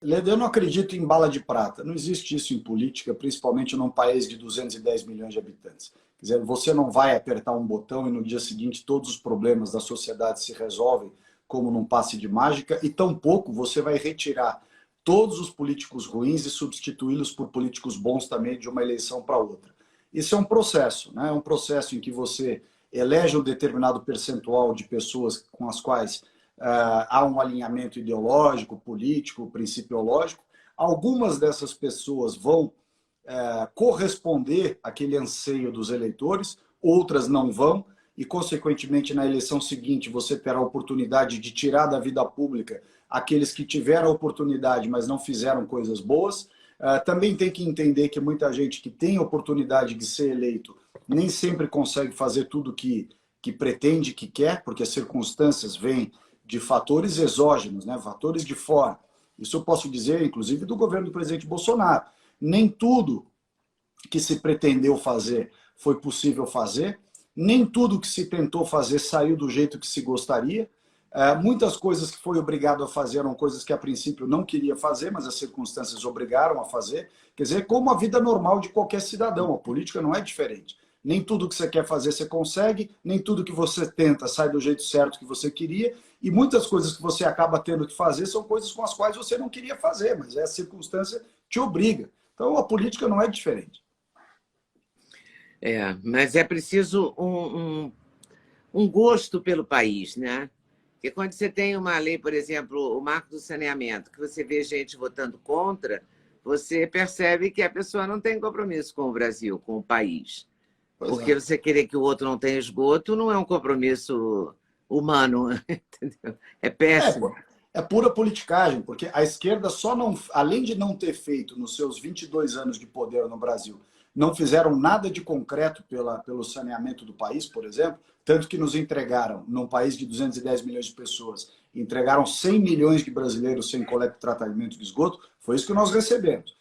Leda, eu não acredito em bala de prata. Não existe isso em política, principalmente num país de 210 milhões de habitantes. Quer dizer, você não vai apertar um botão e no dia seguinte todos os problemas da sociedade se resolvem como num passe de mágica, e tampouco você vai retirar todos os políticos ruins e substituí-los por políticos bons também de uma eleição para outra. Isso é um processo, né? É um processo em que você elege um determinado percentual de pessoas com as quais há um alinhamento ideológico, político, principiológico. Algumas dessas pessoas vão corresponder àquele anseio dos eleitores, outras não vão, e, consequentemente, na eleição seguinte, você terá a oportunidade de tirar da vida pública aqueles que tiveram a oportunidade, mas não fizeram coisas boas. Também tem que entender que muita gente que tem a oportunidade de ser eleito nem sempre consegue fazer tudo que pretende, que quer, porque as circunstâncias vêm de fatores exógenos, né? Fatores de fora. Isso eu posso dizer, inclusive, do governo do presidente Bolsonaro. Nem tudo que se pretendeu fazer foi possível fazer, nem tudo que se tentou fazer saiu do jeito que se gostaria. Muitas coisas que foi obrigado a fazer eram coisas que a princípio não queria fazer, mas as circunstâncias obrigaram a fazer. Quer dizer, como a vida normal de qualquer cidadão, a política não é diferente. Nem tudo que você quer fazer você consegue, nem tudo que você tenta sai do jeito certo que você queria, e muitas coisas que você acaba tendo que fazer são coisas com as quais você não queria fazer, mas a circunstância te obriga. Então a política não é diferente. Mas é preciso um gosto pelo país, né? Porque quando você tem uma lei, por exemplo, o Marco do Saneamento, que você vê gente votando contra, você percebe que a pessoa não tem compromisso com o Brasil, com o país. Porque você querer que o outro não tenha esgoto não é um compromisso humano, entendeu? É péssimo. É pura politicagem, porque a esquerda só não, além de não ter feito nos seus 22 anos de poder no Brasil, não fizeram nada de concreto pelo saneamento do país, por exemplo, tanto que nos entregaram, num país de 210 milhões de pessoas, entregaram 100 milhões de brasileiros sem coleta e tratamento de esgoto, foi isso que nós recebemos.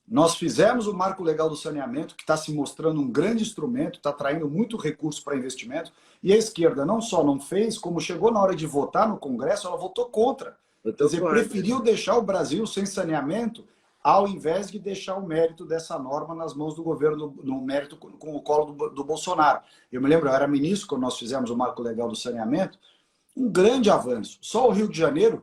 Nós fizemos o Marco Legal do Saneamento, que está se mostrando um grande instrumento, está atraindo muito recurso para investimento, e a esquerda não só não fez, como chegou na hora de votar no Congresso, ela votou contra. Quer dizer, preferiu deixar o Brasil sem saneamento, ao invés de deixar o mérito dessa norma nas mãos do governo, no mérito com o colo do Bolsonaro. Eu me lembro, eu era ministro quando nós fizemos o Marco Legal do Saneamento, um grande avanço. Só o Rio de Janeiro,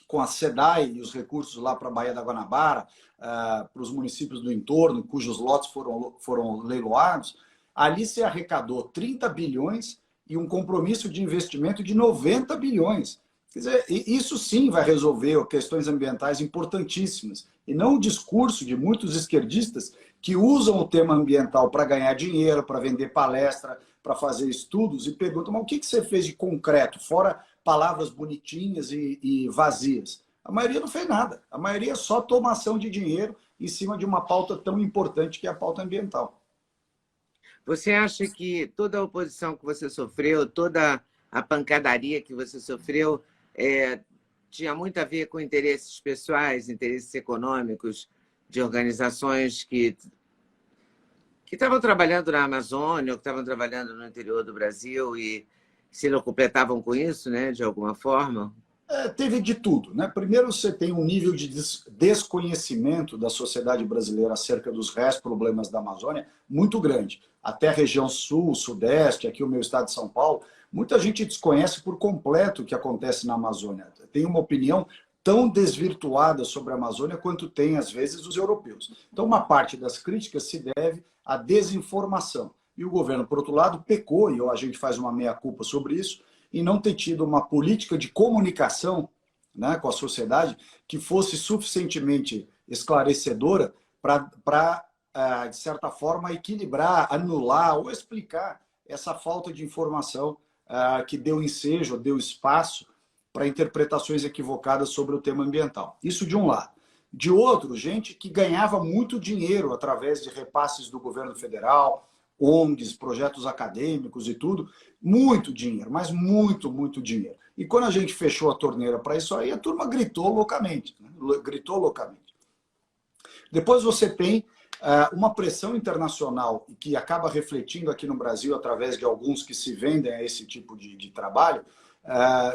com a SEDAI e os recursos lá para a Baía da Guanabara, para os municípios do entorno, cujos lotes foram leiloados, ali se arrecadou 30 bilhões e um compromisso de investimento de 90 bilhões. Quer dizer, isso sim vai resolver questões ambientais importantíssimas, e não o discurso de muitos esquerdistas que usam o tema ambiental para ganhar dinheiro, para vender palestra, para fazer estudos, e perguntam, mas o que você fez de concreto, fora palavras bonitinhas e vazias? A maioria não fez nada. A maioria é só tomação de dinheiro em cima de uma pauta tão importante que é a pauta ambiental. Você acha que toda a oposição que você sofreu, toda a pancadaria que você sofreu, tinha muito a ver com interesses pessoais, interesses econômicos de organizações que estavam trabalhando na Amazônia, ou que estavam trabalhando no interior do Brasil e se não completavam com isso, né, de alguma forma? Teve de tudo, né? Primeiro, você tem um nível de desconhecimento da sociedade brasileira acerca dos reais problemas da Amazônia muito grande. Até a região sul, sudeste, aqui o meu estado de São Paulo, muita gente desconhece por completo o que acontece na Amazônia. Tem uma opinião tão desvirtuada sobre a Amazônia quanto tem, às vezes, os europeus. Então, uma parte das críticas se deve à desinformação. E o governo, por outro lado, pecou, e a gente faz uma meia-culpa sobre isso, e não ter tido uma política de comunicação, né, com a sociedade que fosse suficientemente esclarecedora para, de certa forma, equilibrar, anular ou explicar essa falta de informação que deu ensejo, deu espaço para interpretações equivocadas sobre o tema ambiental. Isso de um lado. De outro, gente que ganhava muito dinheiro através de repasses do governo federal, ONGs, projetos acadêmicos e tudo, muito dinheiro, mas muito, muito dinheiro. E quando a gente fechou a torneira para isso aí, a turma gritou loucamente, né? Gritou loucamente. Depois você tem uma pressão internacional que acaba refletindo aqui no Brasil através de alguns que se vendem a esse tipo de trabalho,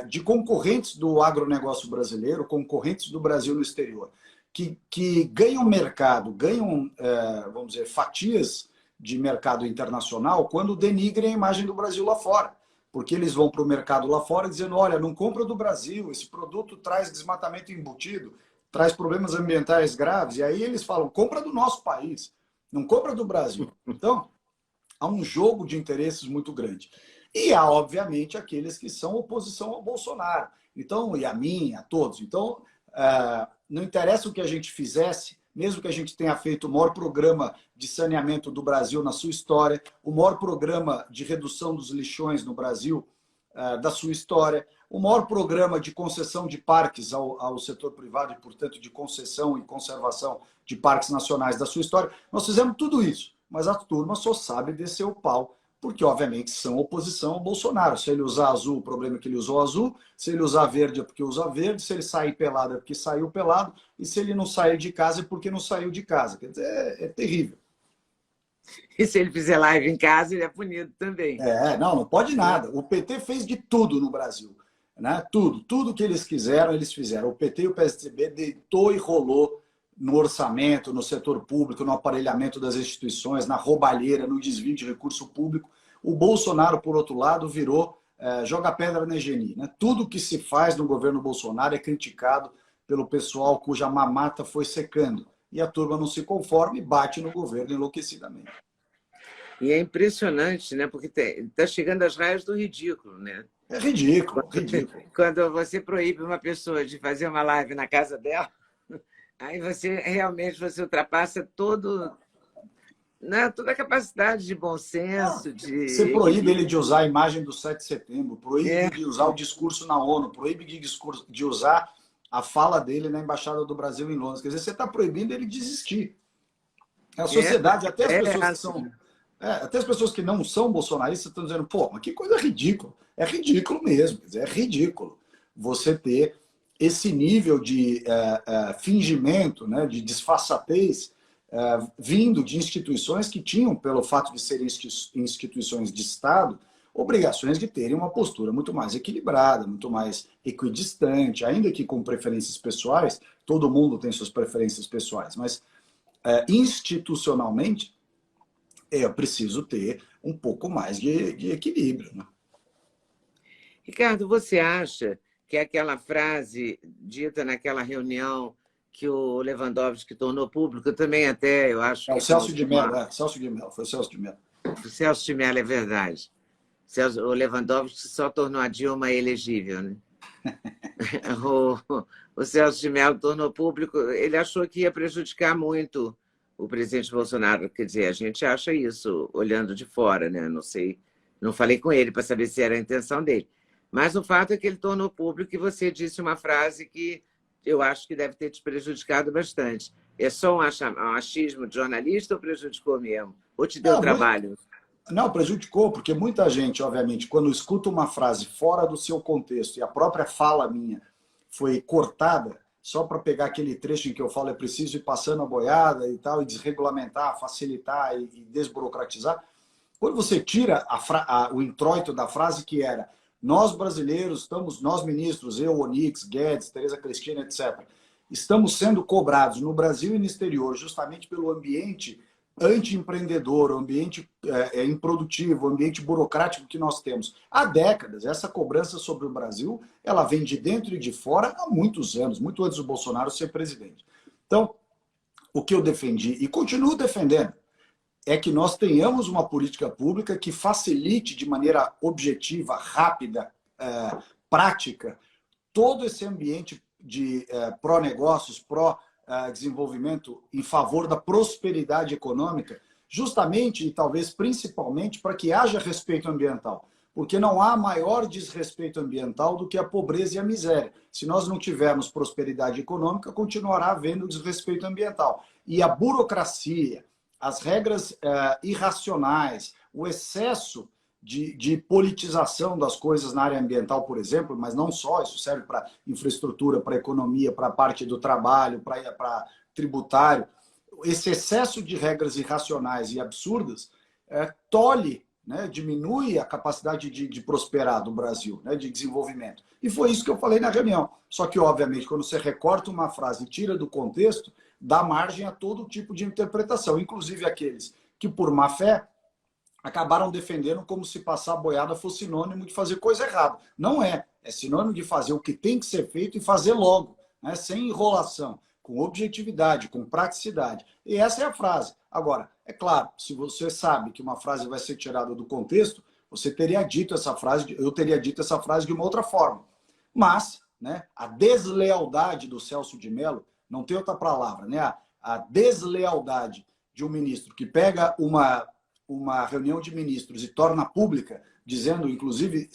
de concorrentes do agronegócio brasileiro, concorrentes do Brasil no exterior, que ganham mercado, ganham, vamos dizer, fatias de mercado internacional quando denigrem a imagem do Brasil lá fora. Porque eles vão para o mercado lá fora dizendo, olha, não compra do Brasil, esse produto traz desmatamento embutido, traz problemas ambientais graves. E aí eles falam, compra do nosso país, não compra do Brasil. Então, há um jogo de interesses muito grande. E há, obviamente, aqueles que são oposição ao Bolsonaro. Então, e a mim, a todos. Então, não interessa o que a gente fizesse, mesmo que a gente tenha feito o maior programa de saneamento do Brasil na sua história, o maior programa de redução dos lixões no Brasil da sua história, o maior programa de concessão de parques ao setor privado e, portanto, de concessão e conservação de parques nacionais da sua história. Nós fizemos tudo isso, mas a turma só sabe descer o pau, porque, obviamente, são oposição ao Bolsonaro. Se ele usar azul, o problema é que ele usou azul. Se ele usar verde, é porque usa verde. Se ele sair pelado, é porque saiu pelado. E se ele não sair de casa, é porque não saiu de casa. Quer dizer, é terrível. E se ele fizer live em casa, ele é punido também. Não pode nada. O PT fez de tudo no Brasil. Né? Tudo que eles quiseram, eles fizeram. O PT e o PSDB deitou e rolou no orçamento, no setor público, no aparelhamento das instituições, na roubalheira, no desvio de recurso público. O Bolsonaro, por outro lado, virou joga pedra na EGNI. Né? Tudo que se faz no governo Bolsonaro é criticado pelo pessoal cuja mamata foi secando. E a turma não se conforma e bate no governo enlouquecidamente. E é impressionante, né? Porque está chegando às raias do ridículo, né? É ridículo, ridículo. Quando você proíbe uma pessoa de fazer uma live na casa dela, aí você realmente ultrapassa toda a capacidade de bom senso. Você proíbe ele de usar a imagem do 7 de setembro, proíbe de usar o discurso na ONU, proíbe de usar a fala dele na Embaixada do Brasil em Londres. Quer dizer, você está proibindo ele de existir. A sociedade, até as pessoas que não são bolsonaristas estão dizendo, pô, mas que coisa ridícula. É ridículo mesmo, quer dizer, é ridículo você ter esse nível de fingimento, né, de disfarçatez, vindo de instituições que tinham, pelo fato de serem instituições de Estado, obrigações de terem uma postura muito mais equilibrada, muito mais equidistante, ainda que com preferências pessoais, todo mundo tem suas preferências pessoais, mas institucionalmente é preciso ter um pouco mais de equilíbrio. Né? Ricardo, você acha que aquela frase dita naquela reunião que o Lewandowski tornou público, também até, eu acho... o Celso de Mello, Celso de Mello, foi o Celso de Mello. O Celso de Mello, é verdade. O Lewandowski só tornou a Dilma elegível, né? O Celso de Mello tornou público, ele achou que ia prejudicar muito o presidente Bolsonaro. Quer dizer, a gente acha isso olhando de fora, né? Não sei, não falei com ele para saber se era a intenção dele. Mas o fato é que ele tornou público e você disse uma frase que eu acho que deve ter te prejudicado bastante. É só um achismo de jornalista ou prejudicou mesmo? Ou te deu trabalho? Não, prejudicou, porque muita gente, obviamente, quando escuta uma frase fora do seu contexto e a própria fala minha foi cortada só para pegar aquele trecho em que eu falo é preciso ir passando a boiada e tal, e desregulamentar, facilitar e desburocratizar, quando você tira o introito da frase que era nós brasileiros, nós ministros, eu, Onyx, Guedes, Tereza Cristina, etc., estamos sendo cobrados no Brasil e no exterior justamente pelo ambiente anti-empreendedor, o ambiente improdutivo, o ambiente burocrático que nós temos há décadas. Essa cobrança sobre o Brasil, ela vem de dentro e de fora há muitos anos, muito antes do Bolsonaro ser presidente. Então, o que eu defendi e continuo defendendo é que nós tenhamos uma política pública que facilite de maneira objetiva, rápida, prática, todo esse ambiente de pró-negócios, pró-desenvolvimento em favor da prosperidade econômica, justamente e talvez principalmente para que haja respeito ambiental. Porque não há maior desrespeito ambiental do que a pobreza e a miséria. Se nós não tivermos prosperidade econômica, continuará havendo desrespeito ambiental. E a burocracia, as regras irracionais, o excesso de politização das coisas na área ambiental, por exemplo, mas não só, isso serve para infraestrutura, para economia, para a parte do trabalho, para tributário. Esse excesso de regras irracionais e absurdas tolhe né? Diminui a capacidade de prosperar do Brasil, né? De desenvolvimento. E foi isso que eu falei na reunião. Só que, obviamente, quando você recorta uma frase e tira do contexto, dá margem a todo tipo de interpretação, inclusive aqueles que, por má fé, acabaram defendendo como se passar a boiada fosse sinônimo de fazer coisa errada. Não é. É sinônimo de fazer o que tem que ser feito e fazer logo, né? Sem enrolação, com objetividade, com praticidade. E essa é a frase. Agora, é claro, se você sabe que uma frase vai ser tirada do contexto, você teria dito essa frase, eu teria dito essa frase de uma outra forma. Mas, né, a deslealdade do Celso de Mello, não tem outra palavra, né? A deslealdade de um ministro que pega uma reunião de ministros e torna pública, dizendo, inclusive,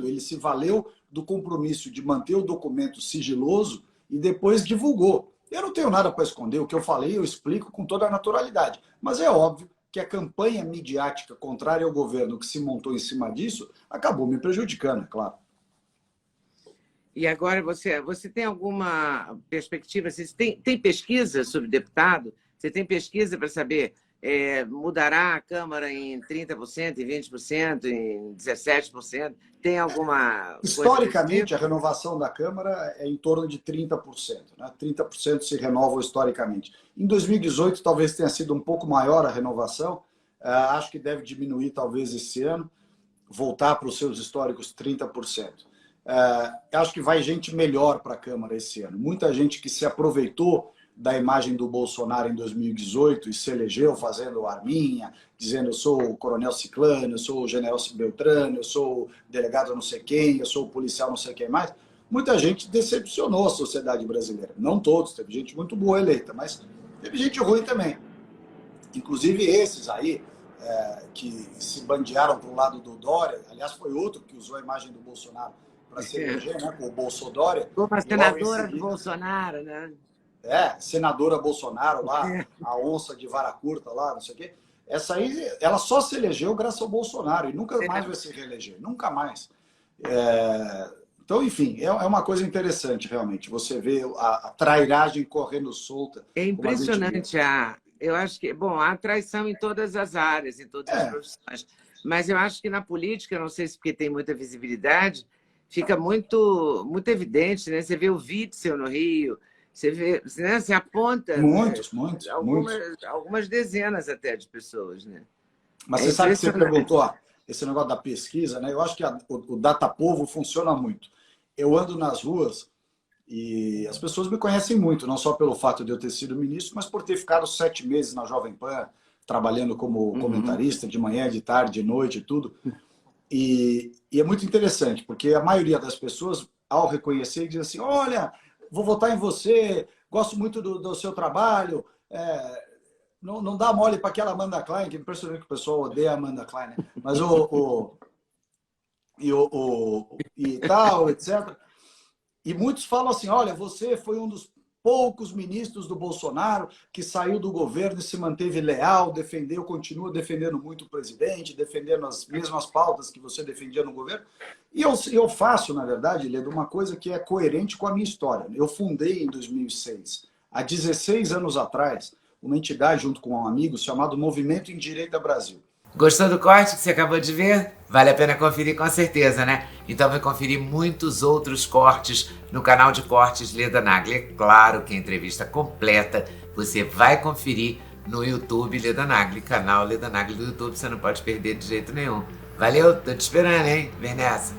ele se valeu do compromisso de manter o documento sigiloso e depois divulgou. Eu não tenho nada para esconder, o que eu falei eu explico com toda a naturalidade. Mas é óbvio que a campanha midiática contrária ao governo que se montou em cima disso acabou me prejudicando, é claro. E agora você tem alguma perspectiva? Você tem pesquisa sobre deputado? Você tem pesquisa para saber mudará a Câmara em 30%, em 20%, em 17%? Tem alguma historicamente, a renovação da Câmara é em torno de 30%. Né? 30% se renovam historicamente. Em 2018, talvez tenha sido um pouco maior a renovação. Acho que deve diminuir, talvez, esse ano, voltar para os seus históricos 30%. Acho que vai gente melhor para a Câmara esse ano. Muita gente que se aproveitou da imagem do Bolsonaro em 2018 e se elegeu fazendo arminha, dizendo eu sou o coronel ciclano, eu sou o general Beltrano, eu sou o delegado não sei quem, eu sou o policial não sei quem mais. Muita gente decepcionou a sociedade brasileira. Não todos, teve gente muito boa eleita, mas teve gente ruim também. Inclusive esses aí, que se bandearam para o lado do Dória, aliás, foi outro que usou a imagem do Bolsonaro para se eleger, né, com o Bolsodória. Como a senadora do Bolsonaro, né? Senadora Bolsonaro lá, a onça de vara curta lá, não sei o quê. Essa aí, ela só se elegeu graças ao Bolsonaro e nunca mais vai se reeleger, nunca mais. Então, enfim, é uma coisa interessante, realmente. Você vê a trairagem correndo solta. É impressionante. Eu acho que, bom, há traição em todas as áreas, em todas as profissões. Mas eu acho que na política, não sei se porque tem muita visibilidade, fica muito, muito evidente, né? Você vê o Witzel no Rio, você vê, né? Você aponta algumas dezenas até de pessoas, né? Mas você sabe que você perguntou esse negócio da pesquisa, né? Eu acho que o Datapovo funciona muito. Eu ando nas ruas e as pessoas me conhecem muito, não só pelo fato de eu ter sido ministro, mas por ter ficado 7 meses na Jovem Pan, trabalhando como comentarista de manhã, de tarde, de noite e tudo. E é muito interessante, porque a maioria das pessoas, ao reconhecer, diz assim, olha, vou votar em você, gosto muito do seu trabalho, não dá mole para aquela Amanda Klein, que é impressionante que o pessoal odeia a Amanda Klein, né? Mas e tal, etc. E muitos falam assim, olha, você foi um dos poucos ministros do Bolsonaro que saiu do governo e se manteve leal, continua defendendo muito o presidente, defendendo as mesmas pautas que você defendia no governo. E eu faço, na verdade, Leda, uma coisa que é coerente com a minha história. Eu fundei em 2006, há 16 anos atrás, uma entidade junto com um amigo chamado Movimento em Direita Brasil. Gostou do corte que você acabou de ver? Vale a pena conferir com certeza, né? Então vai conferir muitos outros cortes no canal de cortes Leda Nagli. É claro que a entrevista completa você vai conferir no YouTube Leda Nagli, canal Leda Nagli do YouTube, você não pode perder de jeito nenhum. Valeu, tô te esperando, hein? Vem nessa!